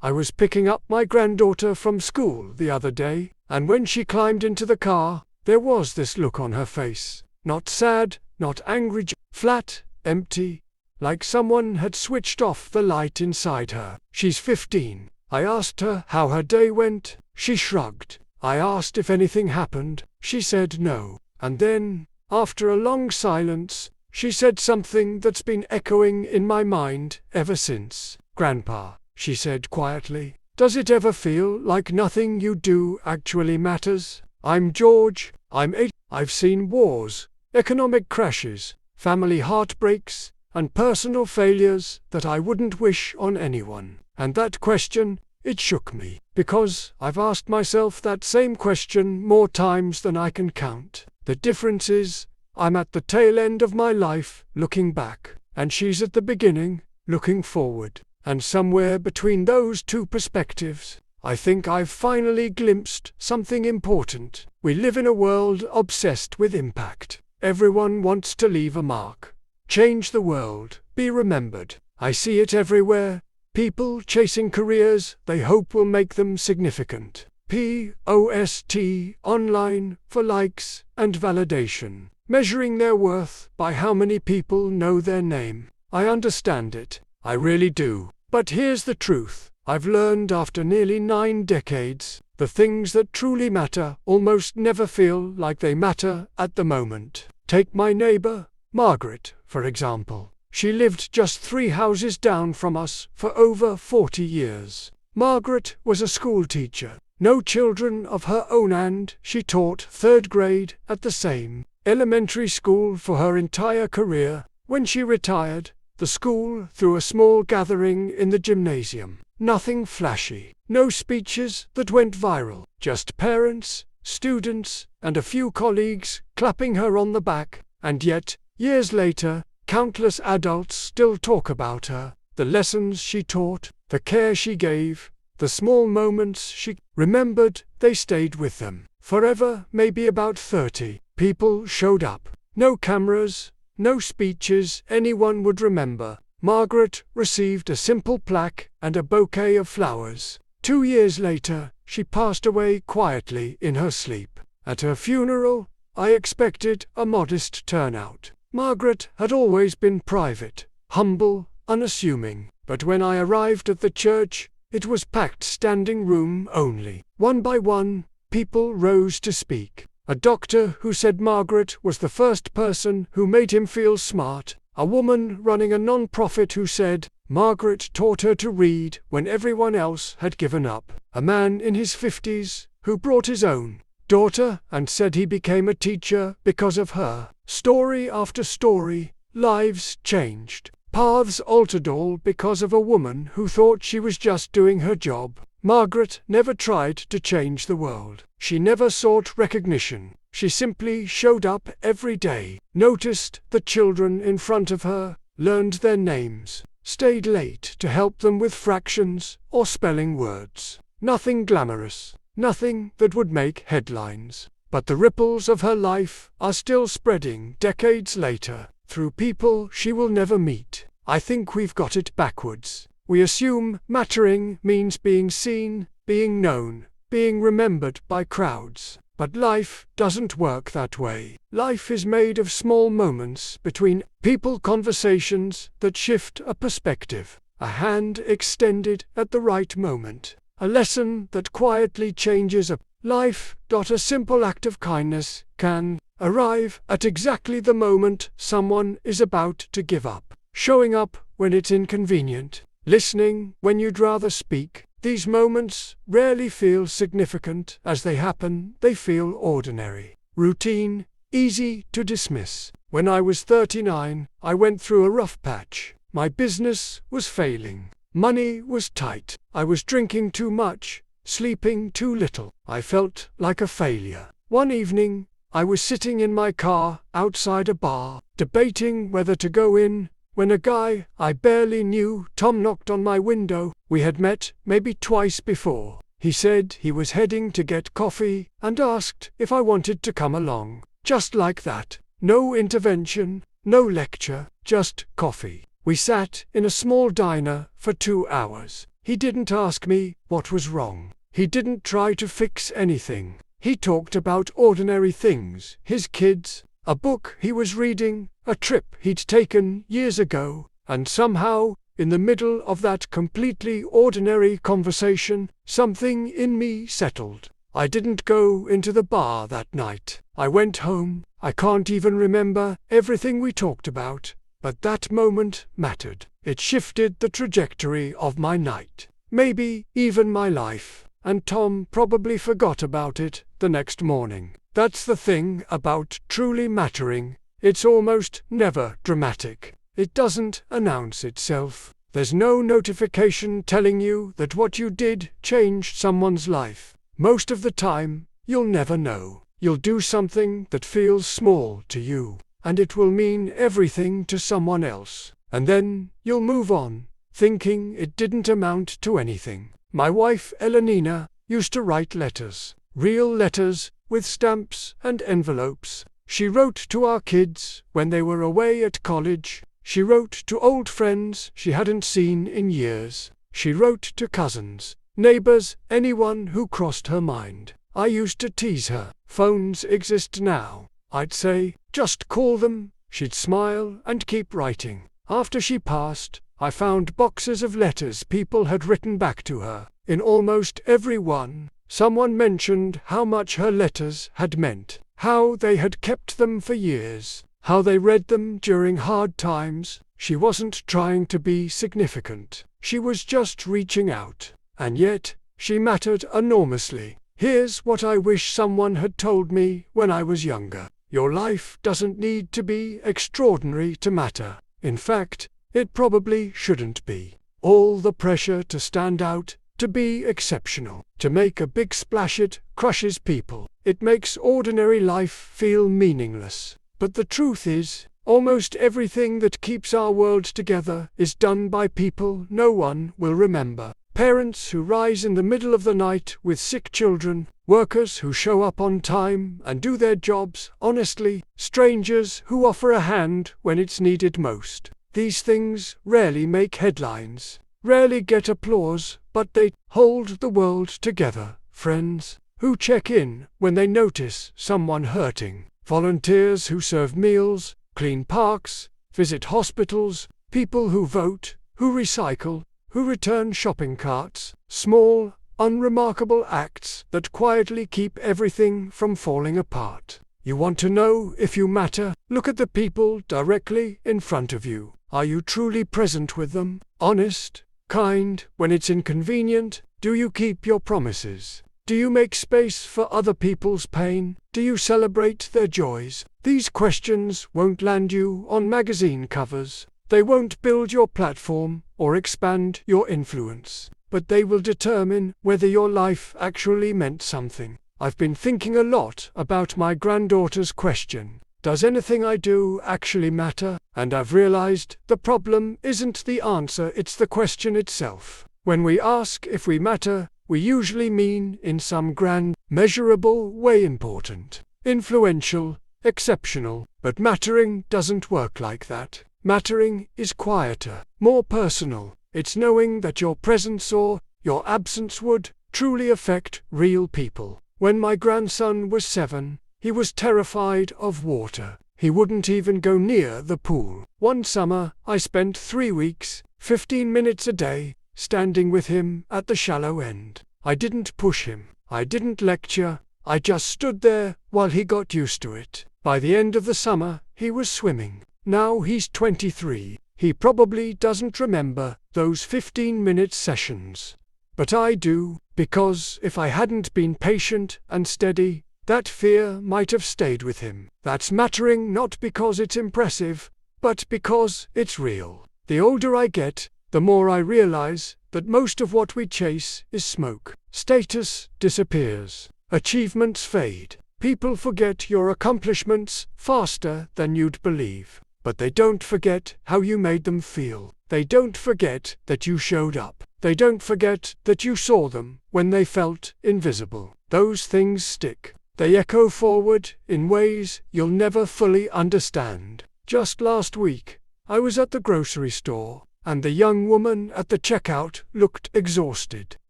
I was picking up my granddaughter from school the other day, and when she climbed into the car, there was this look on her face. Not sad, not angry, flat, empty, like someone had switched off the light inside her. She's 15. I asked her how her day went. She shrugged. I asked if anything happened. She said no. And then, after a long silence, she said something that's been echoing in my mind ever since. "Grandpa," she said quietly, "does it ever feel like nothing you do actually matters? I'm George. I'm 8. I've seen wars, economic crashes, family heartbreaks, and personal failures that I wouldn't wish on anyone. And that question, it shook me, because I've asked myself that same question more times than I can count. The difference is, I'm at the tail end of my life, looking back, and she's at the beginning, looking forward. And somewhere between those two perspectives, I think I've finally glimpsed something important. We live in a world obsessed with impact. Everyone wants to leave a mark, change the world, be remembered. I see it everywhere. People chasing careers they hope will make them significant. Post online for likes and validation, measuring their worth by how many people know their name. I understand it. I really do. But here's the truth. I've learned after nearly 9 decades, the things that truly matter almost never feel like they matter at the moment. Take my neighbor, Margaret, for example. She lived just 3 houses down from us for over 40 years. Margaret was a school teacher. No children of her own, and she taught 3rd grade at the same elementary school for her entire career. When she retired, the school threw a small gathering in the gymnasium. Nothing flashy, no speeches that went viral, just parents, students, and a few colleagues clapping her on the back. And yet, years later, countless adults still talk about her, the lessons she taught, the care she gave, the small moments she remembered. They stayed with them forever. Maybe about 30 people showed up. No cameras, no speeches anyone would remember. Margaret received a simple plaque and a bouquet of flowers. 2 years later, she passed away quietly in her sleep. At her funeral, I expected a modest turnout. Margaret had always been private, humble, unassuming, but when I arrived at the church, it was packed, standing room only. One by one, people rose to speak. A doctor who said Margaret was the first person who made him feel smart. A woman running a non-profit who said Margaret taught her to read when everyone else had given up. A man in his 50s who brought his own daughter and said he became a teacher because of her. Story after story, lives changed, paths altered, all because of a woman who thought she was just doing her job. Margaret never tried to change the world. She never sought recognition. She simply showed up every day, noticed the children in front of her, learned their names, stayed late to help them with fractions or spelling words. Nothing glamorous, nothing that would make headlines. But the ripples of her life are still spreading decades later, through people she will never meet. I think we've got it backwards. We assume mattering means being seen, being known, being remembered by crowds. But life doesn't work that way. Life is made of small moments between people, conversations that shift a perspective, a hand extended at the right moment, a lesson that quietly changes a life. A simple act of kindness can arrive at exactly the moment someone is about to give up, showing up when it's inconvenient, listening when you'd rather speak. These moments rarely feel significant. As they happen, they feel ordinary, routine, easy to dismiss. When I was 39, I went through a rough patch. My business was failing. Money was tight. I was drinking too much, sleeping too little. I felt like a failure. One evening, I was sitting in my car outside a bar, debating whether to go in, when a guy I barely knew, Tom, knocked on my window. We had met maybe twice before. He said he was heading to get coffee and asked if I wanted to come along. Just like that. No intervention, no lecture, just coffee. We sat in a small diner for 2 hours, He didn't ask me what was wrong. He didn't try to fix anything. He talked about ordinary things, his kids, a book he was reading, a trip he'd taken years ago, and somehow, in the middle of that completely ordinary conversation, something in me settled. I didn't go into the bar that night. I went home. I can't even remember everything we talked about, but that moment mattered. It shifted the trajectory of my night, maybe even my life, and Tom probably forgot about it the next morning. That's the thing about truly mattering. It's almost never dramatic. It doesn't announce itself. There's no notification telling you that what you did changed someone's life. Most of the time, you'll never know. You'll do something that feels small to you, and it will mean everything to someone else. And then, you'll move on, thinking it didn't amount to anything. My wife, Elenina, used to write letters. Real letters, with stamps and envelopes. She wrote to our kids when they were away at college. She wrote to old friends she hadn't seen in years. She wrote to cousins, neighbors, anyone who crossed her mind. I used to tease her. Phones exist now. I'd say, just call them. She'd smile and keep writing. After she passed, I found boxes of letters people had written back to her. In almost every one, someone mentioned how much her letters had meant, how they had kept them for years, how they read them during hard times. She wasn't trying to be significant. She was just reaching out. And yet, she mattered enormously. Here's what I wish someone had told me when I was younger. Your life doesn't need to be extraordinary to matter. In fact, it probably shouldn't be. All the pressure to stand out, to be exceptional, to make a big splash, it crushes people. It makes ordinary life feel meaningless. But the truth is, almost everything that keeps our world together is done by people no one will remember. Parents who rise in the middle of the night with sick children, workers who show up on time and do their jobs honestly, strangers who offer a hand when it's needed most. These things rarely make headlines, rarely get applause, but they hold the world together. Friends who check in when they notice someone hurting, volunteers who serve meals, clean parks, visit hospitals, people who vote, who recycle, who return shopping carts, small, unremarkable acts that quietly keep everything from falling apart. You want to know if you matter? Look at the people directly in front of you. Are you truly present with them? Honest? Kind when it's inconvenient? Do you keep your promises? Do you make space for other people's pain? Do you celebrate their joys? These questions won't land you on magazine covers. They won't build your platform or expand your influence, but they will determine whether your life actually meant something. I've been thinking a lot about my granddaughter's question, does anything I do actually matter? And I've realized the problem isn't the answer, it's the question itself. When we ask if we matter, we usually mean in some grand, measurable way important, influential, exceptional, but mattering doesn't work like that. Mattering is quieter, more personal. It's knowing that your presence or your absence would truly affect real people. When my grandson was 7, he was terrified of water. He wouldn't even go near the pool. One summer, I spent 3 weeks, 15 minutes a day, standing with him at the shallow end. I didn't push him. I didn't lecture. I just stood there while he got used to it. By the end of the summer, he was swimming. Now he's 23. He probably doesn't remember those 15-minute sessions. But I do, because if I hadn't been patient and steady, that fear might have stayed with him. That's mattering not because it's impressive, but because it's real. The older I get, the more I realize that most of what we chase is smoke. Status disappears. Achievements fade. People forget your accomplishments faster than you'd believe. But they don't forget how you made them feel. They don't forget that you showed up. They don't forget that you saw them when they felt invisible. Those things stick. They echo forward in ways you'll never fully understand. Just last week, I was at the grocery store. and the young woman at the checkout looked exhausted.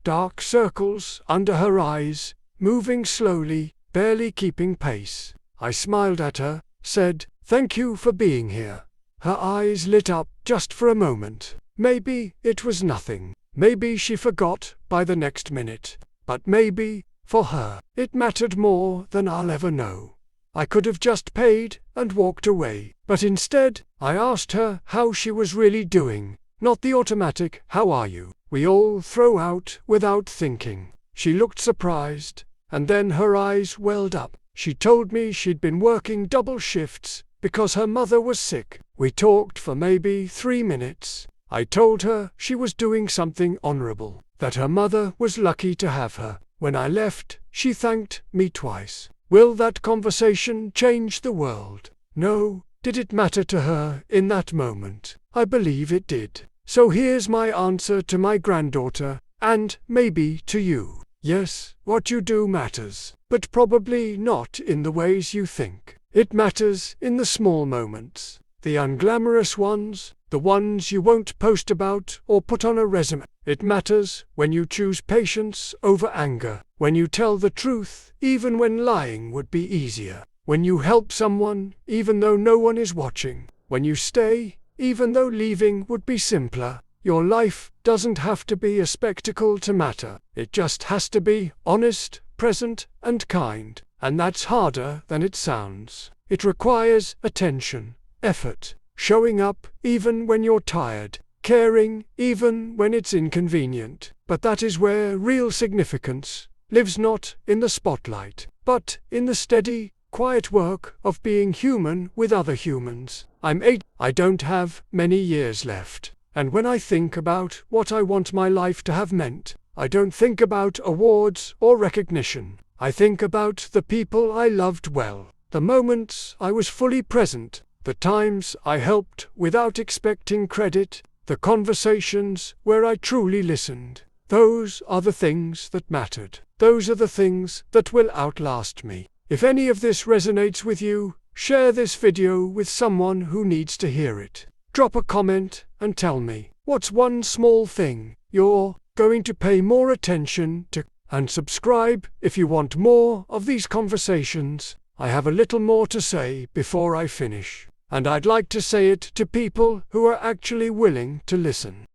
Dark circles under her eyes, moving slowly, barely keeping pace. I smiled at her, said, "Thank you for being here." Her eyes lit up just for a moment. Maybe it was nothing. Maybe she forgot by the next minute. But maybe, for her, it mattered more than I'll ever know. I could have just paid and walked away, but instead, I asked her how she was really doing, not the automatic "how are you" we all throw out without thinking. She looked surprised, and then her eyes welled up. She told me she'd been working double shifts because her mother was sick. We talked for maybe 3 minutes. I told her she was doing something honorable, that her mother was lucky to have her. When I left, she thanked me twice. Will that conversation change the world? No. Did it matter to her in that moment? I believe it did. So here's my answer to my granddaughter, and maybe to you. Yes, what you do matters, but probably not in the ways you think. It matters in the small moments, the unglamorous ones, the ones you won't post about or put on a resume. It matters when you choose patience over anger, when you tell the truth even when lying would be easier, when you help someone even though no one is watching, when you stay even though leaving would be simpler. Your life doesn't have to be a spectacle to matter. It just has to be honest, present, and kind. And that's harder than it sounds. It requires attention, effort, showing up even when you're tired, caring even when it's inconvenient. But that is where real significance lives, not in the spotlight, but in the steady, quiet work of being human with other humans. I'm 8. I don't have many years left. And when I think about what I want my life to have meant, I don't think about awards or recognition. I think about the people I loved well, the moments I was fully present, the times I helped without expecting credit, the conversations where I truly listened. Those are the things that mattered. Those are the things that will outlast me. If any of this resonates with you, share this video with someone who needs to hear it. Drop a comment and tell me, what's one small thing you're going to pay more attention to? And subscribe if you want more of these conversations. I have a little more to say before I finish, and I'd like to say it to people who are actually willing to listen.